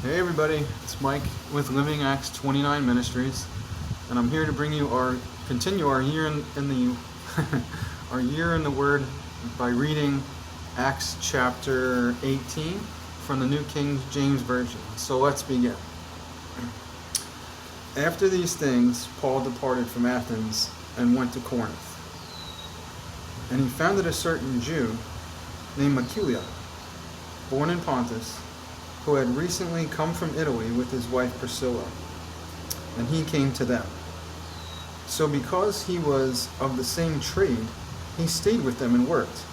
Hey everybody, it's Mike with Living Acts 29 Ministries, and I'm here to bring you continue our year in the our year in the Word by reading Acts chapter 18 from the New King James Version. So let's begin. After these things, Paul departed from Athens and went to Corinth, and he founded a certain Jew named Aquila, born in Pontus, who had recently come from Italy with his wife Priscilla, and he came to them. So because he was of the same trade, he stayed with them and worked,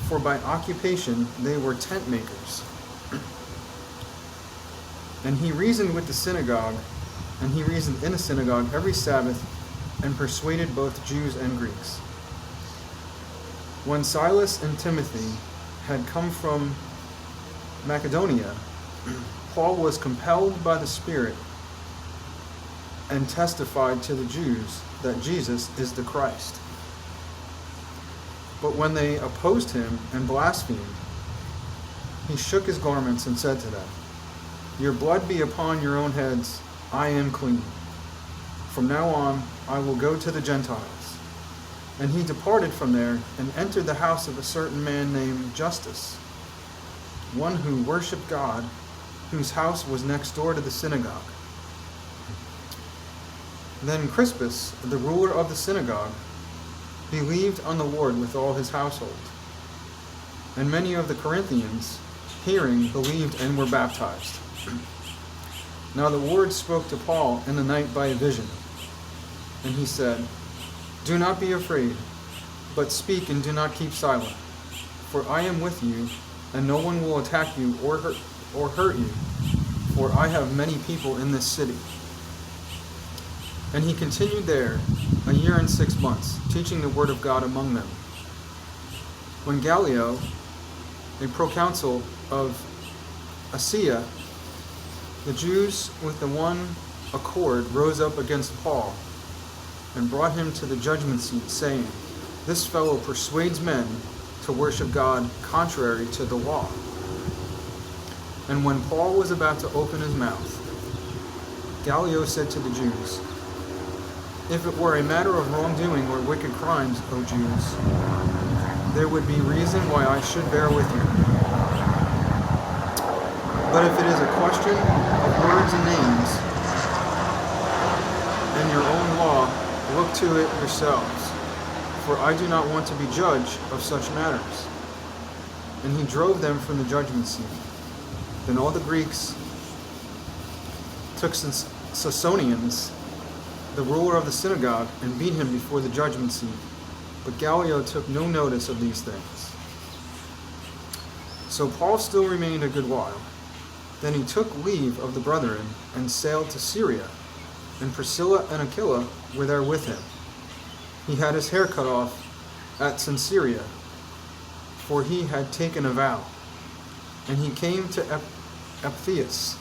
for by occupation they were tent makers. And he reasoned in the synagogue every Sabbath, and persuaded both Jews and Greeks. When Silas and Timothy had come from Macedonia, Paul was compelled by the Spirit and testified to the Jews that Jesus is the Christ. But when they opposed him and blasphemed, he shook his garments and said to them, "Your blood be upon your own heads, I am clean. From now on I will go to the Gentiles." And he departed from there and entered the house of a certain man named Justus, one who worshipped God, whose house was next door to the synagogue. Then Crispus, the ruler of the synagogue, believed on the Lord with all his household. And many of the Corinthians, hearing, believed and were baptized. Now the Lord spoke to Paul in the night by a vision, and he said, "Do not be afraid, but speak and do not keep silent, for I am with you, and no one will attack you or hurt you, for I have many people in this city." And he continued there 1 year and 6 months, teaching the word of God among them. When Gallio, a proconsul of Achaia, the Jews with the one accord rose up against Paul and brought him to the judgment seat, saying, "This fellow persuades men to worship God contrary to the law." And when Paul was about to open his mouth, Gallio said to the Jews, "If it were a matter of wrongdoing or wicked crimes, O Jews, there would be reason why I should bear with you. But if it is a question of words and names, and your own law, look to it yourselves, for I do not want to be judge of such matters." And he drove them from the judgment seat. Then all the Greeks took Sosonians, the ruler of the synagogue, and beat him before the judgment seat. But Gallio took no notice of these things. So Paul still remained a good while. Then he took leave of the brethren and sailed to Syria, and Priscilla and Aquila were there with him. He had his hair cut off at Caesarea, for he had taken a vow. And he came to Ephesus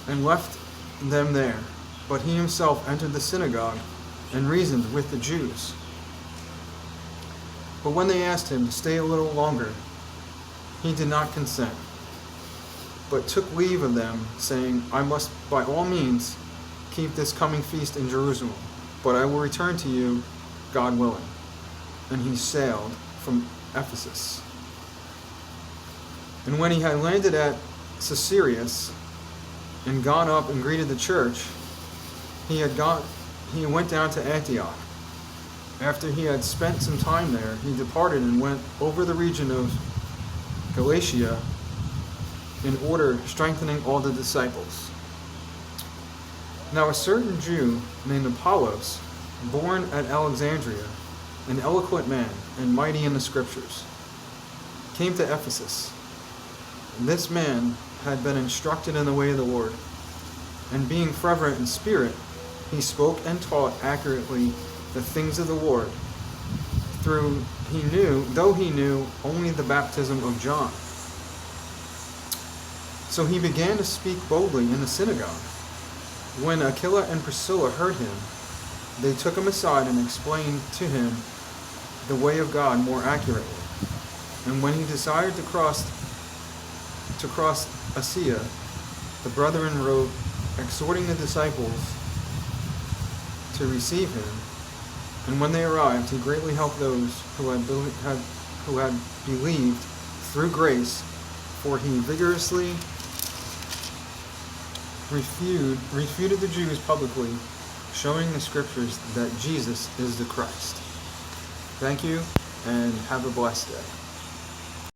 and left them there. But he himself entered the synagogue and reasoned with the Jews. But when they asked him to stay a little longer, he did not consent, but took leave of them, saying, "I must by all means keep this coming feast in Jerusalem, but I will return to you, God willing." And he sailed from Ephesus. And when he had landed at Caesarea and gone up and greeted the church, he went down to Antioch. After he had spent some time there, he departed and went over the region of Galatia in order strengthening all the disciples. Now a certain Jew named Apollos, born at Alexandria, an eloquent man and mighty in the scriptures, came to Ephesus. And this man had been instructed in the way of the Lord, and being fervent in spirit, he spoke and taught accurately the things of the Lord, though he knew only the baptism of John. So he began to speak boldly in the synagogue. When Aquila and Priscilla heard him, they took him aside and explained to him the way of God more accurately. And when he desired to cross Asia, the brethren wrote, exhorting the disciples to receive him. And when they arrived, he greatly helped those who had believed through grace, for he vigorously refuted the Jews publicly, showing the scriptures that Jesus is the Christ. Thank you, and have a blessed day.